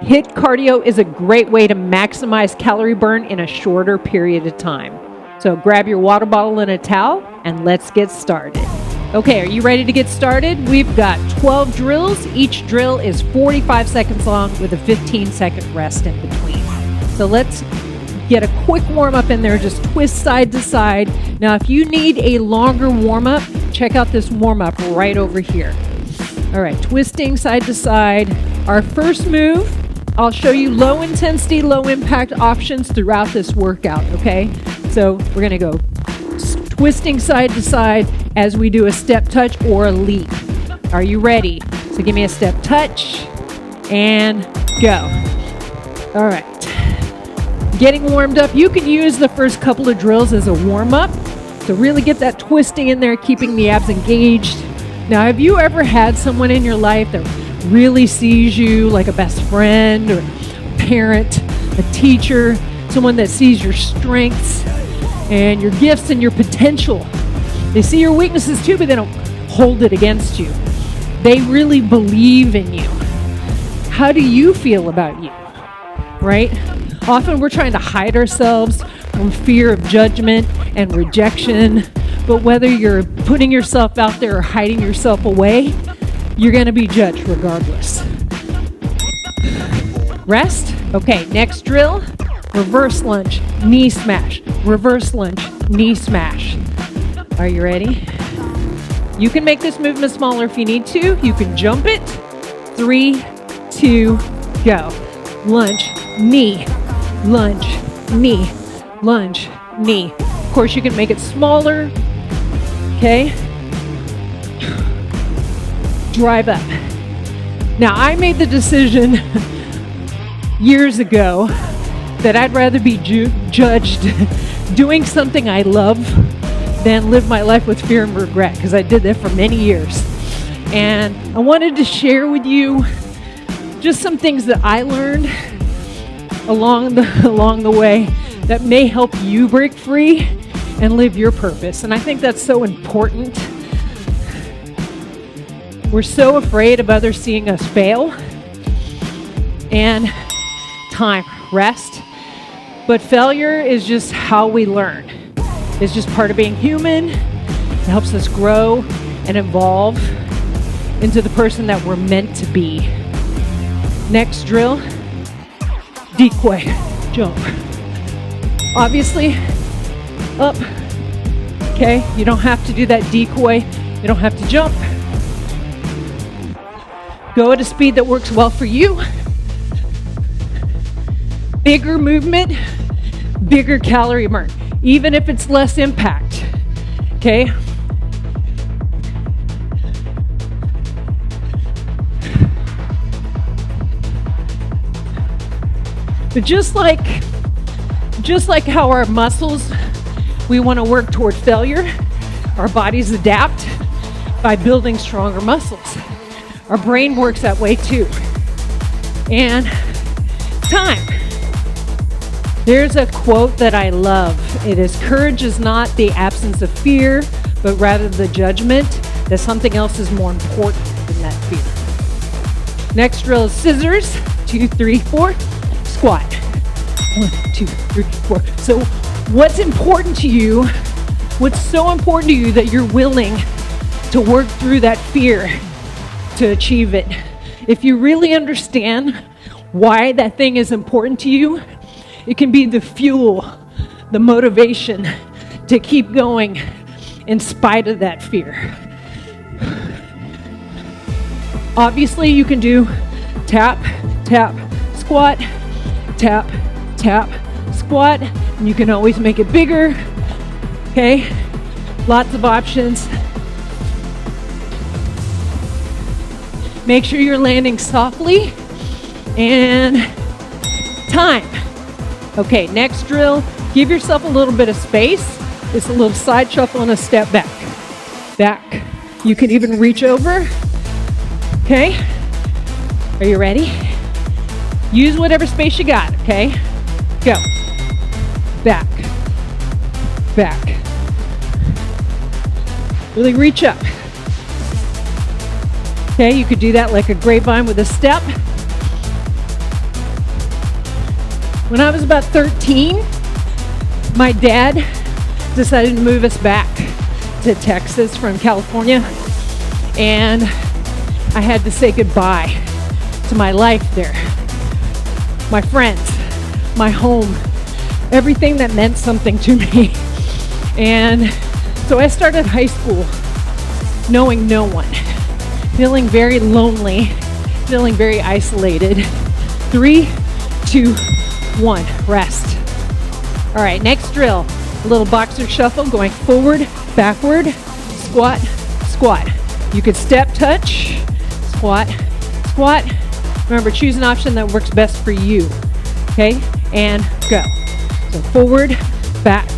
HIIT cardio is a great way to maximize calorie burn in a shorter period of time. So grab your water bottle and a towel, and let's get started. Okay, are you ready to get started? We've got 12 drills. Each drill is 45 seconds long with a 15-second rest in between. So let's get a quick warm-up in there. Just twist side to side. Now, if you need a longer warm-up, check out this warm-up right over here. All right, twisting side to side. Our first move, I'll show you low intensity, low impact options throughout this workout, okay? So we're gonna go twisting side to side as we do a step touch or a leap. Are you ready? So give me a step touch and go. All right. Getting warmed up. You can use the first couple of drills as a warm-up to really get that twisting in there, keeping the abs engaged. Now, have you ever had someone in your life that really sees you like a best friend or a parent, a teacher, someone that sees your strengths and your gifts and your potential? They see your weaknesses too, but they don't hold it against you. They really believe in you. How do you feel about you, right? Often we're trying to hide ourselves from fear of judgment and rejection, but whether you're putting yourself out there or hiding yourself away, you're going to be judged regardless. Rest. Okay, next drill, reverse lunge, knee smash. Reverse lunge, knee smash. Are you ready? You can make this movement smaller if you need to. You can jump it. 3, 2, go. Lunge, knee, lunge, knee, lunge, knee. Of course, you can make it smaller. Okay? Drive up. Now, I made the decision years ago that I'd rather be judged doing something I love than live my life with fear and regret, because I did that for many years. And I wanted to share with you just some things that I learned along the way that may help you break free and live your purpose. And I think that's so important. We're so afraid of others seeing us fail. And time, rest. But failure is just how we learn. It's just part of being human. It helps us grow and evolve into the person that we're meant to be. Next drill, decoy, jump. Obviously, up. Okay, you don't have to do that decoy. You don't have to jump. Go at a speed that works well for you. Bigger movement, bigger calorie burn, even if it's less impact. Okay? But just like how our muscles, we want to work toward failure, our bodies adapt by building stronger muscles. Our brain works that way too. And time. There's a quote that I love. It is, "Courage is not the absence of fear, but rather the judgment that something else is more important than that fear." Next drill is scissors. 2, 3, 4. Squat. 1, 2, 3, 4. So what's important to you? What's so important to you that you're willing to work through that fear to achieve it? If you really understand why that thing is important to you, it can be the fuel, the motivation to keep going in spite of that fear. Obviously, you can do tap, tap, squat, tap, tap, squat, and you can always make it bigger. Okay? Lots of options. Make sure you're landing softly. And time. Okay, next drill. Give yourself a little bit of space. It's a little side shuffle and a step back. Back. You can even reach over. Okay? Are you ready? Use whatever space you got, okay? Go. Back. Back. Really reach up. Okay, you could do that like a grapevine with a step. When I was about 13, my dad decided to move us back to Texas from California, and I had to say goodbye to my life there, my friends, my home, everything that meant something to me. And so I started high school knowing no one, feeling very lonely, feeling very isolated. 3, 2, 1, rest. All right, next drill, a little boxer shuffle, going forward, backward, squat, squat. You could step, touch, squat, squat. Remember, choose an option that works best for you, okay? And go. So forward, back.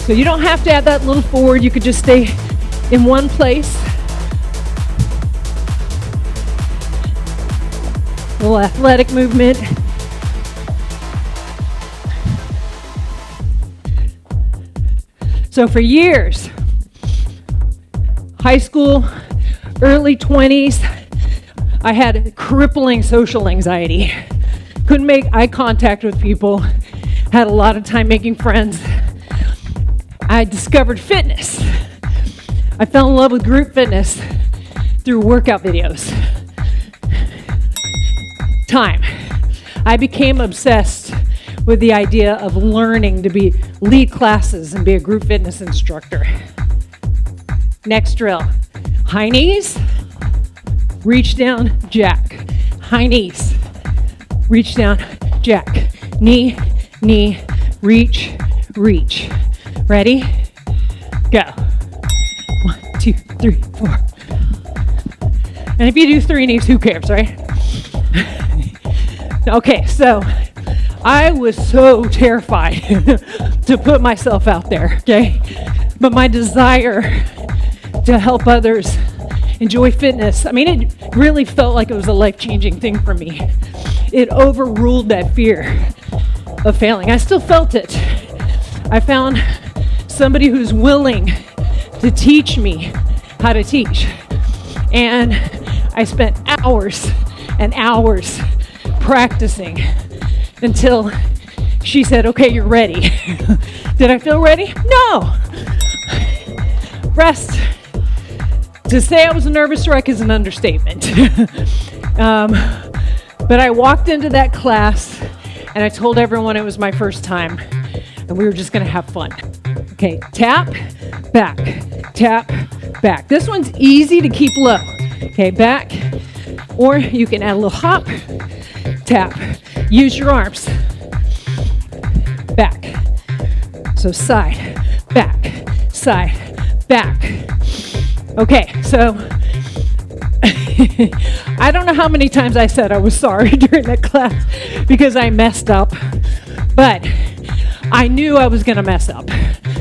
So you don't have to add that little forward. You could just stay in one place. A little athletic movement. So for years, high school, early 20s, I had crippling social anxiety. Couldn't make eye contact with people, had a lot of time making friends. I discovered fitness. I fell in love with group fitness through workout videos. Time. I became obsessed with the idea of learning to lead classes and be a group fitness instructor. Next drill. High knees, reach down, jack. High knees, reach down, jack. Knee, knee, reach, reach. Ready? Go. 1, 2, 3, 4. And if you do 3 knees, who cares, right? Okay, so I was so terrified to put myself out there, okay? But my desire to help others enjoy fitness, I mean, it really felt like it was a life-changing thing for me. It overruled that fear of failing. I still felt it. I found somebody who's willing to teach me how to teach. And I spent hours and hours practicing until she said, okay, you're ready. Did I feel ready? No. Rest. To say I was a nervous wreck is an understatement. But I walked into that class and I told everyone it was my first time and we were just gonna have fun. Okay, tap, back, tap, back. This one's easy to keep low. Okay, back, or you can add a little hop, tap. Use your arms. Back. So side, back, back. Okay, so I don't know how many times I said I was sorry during that class because I messed up, but I knew I was gonna mess up,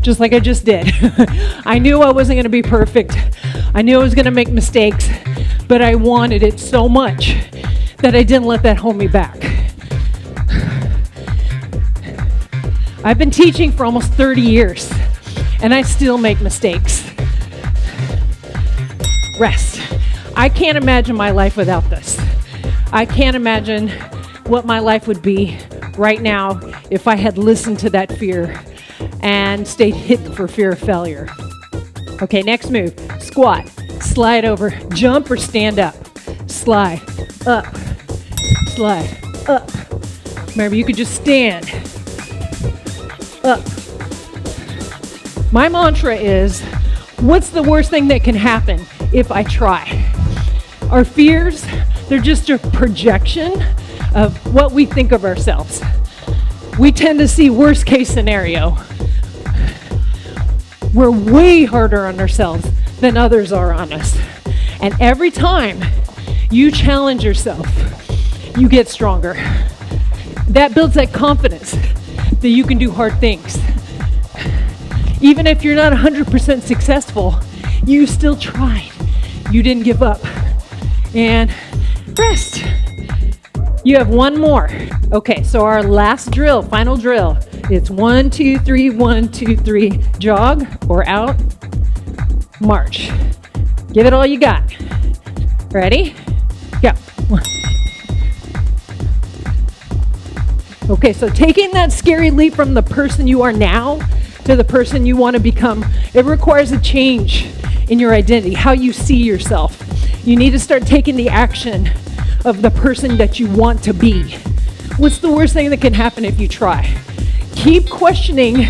just like I just did. I knew I wasn't gonna be perfect. I knew I was gonna make mistakes, but I wanted it so much that I didn't let that hold me back. I've been teaching for almost 30 years, and I still make mistakes. Rest. I can't imagine my life without this. I can't imagine what my life would be right now if I had listened to that fear and stayed hidden for fear of failure. Okay, next move. Squat, slide over, jump or stand up. Slide, up, slide, up. Remember, you could just stand, up. My mantra is, what's the worst thing that can happen if I try? Our fears, they're just a projection of what we think of ourselves. We tend to see worst case scenario. We're way harder on ourselves than others are on us. And every time you challenge yourself, you get stronger. That builds that confidence that you can do hard things. Even if you're not 100% successful, you still tried. You didn't give up. And rest. You have one more. Okay, so our last drill, final drill. It's 1, 2, 3, 1, 2, 3. Jog or out, march. Give it all you got. Ready? Go. 1, Okay, so taking that scary leap from the person you are now to the person you want to become, it requires a change in your identity, how you see yourself. You need to start taking the action of the person that you want to be. What's the worst thing that can happen if you try? Keep questioning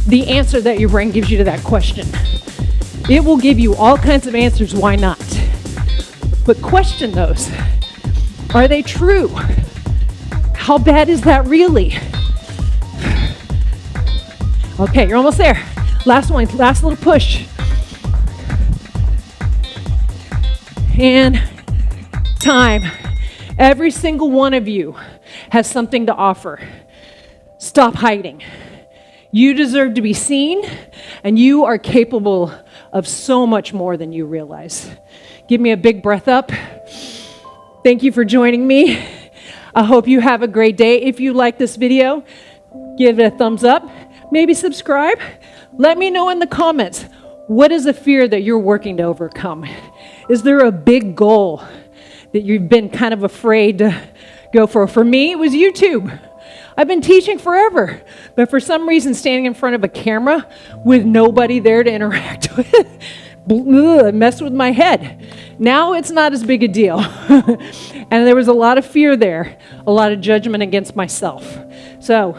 the answer that your brain gives you to that question. It will give you all kinds of answers, why not? But question those. Are they true? How bad is that really? Okay, you're almost there. Last one, last little push. And time. Every single one of you has something to offer. Stop hiding. You deserve to be seen, and you are capable of so much more than you realize. Give me a big breath up. Thank you for joining me. I hope you have a great day. If you like this video, give it a thumbs up. Maybe subscribe. Let me know in the comments, what is a fear that you're working to overcome? Is there a big goal that you've been kind of afraid to go for? For me, it was YouTube. I've been teaching forever, but for some reason, standing in front of a camera with nobody there to interact with messed with my head. Now it's not as big a deal. And there was a lot of fear there, a lot of judgment against myself. So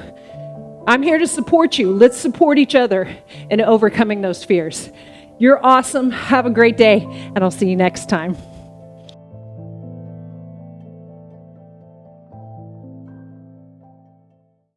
I'm here to support you. Let's support each other in overcoming those fears. You're awesome. Have a great day, and I'll see you next time.